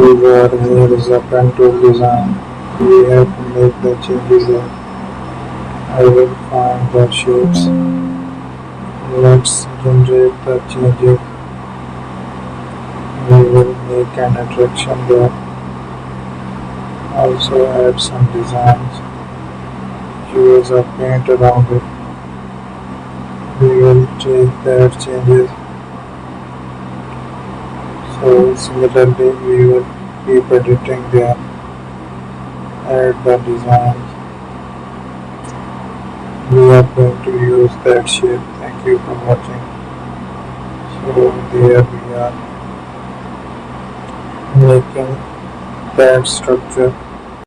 Here is a pen tool design. We have to make the changes here. I will find the shapes. Let's generate the changes. We will make an attraction there. Also add some designs. Use a paint around it. We will change the changes. So similarly we will keep editing there. Add the designs. We are going to use that shape. Thank you for watching. So there we are making that structure.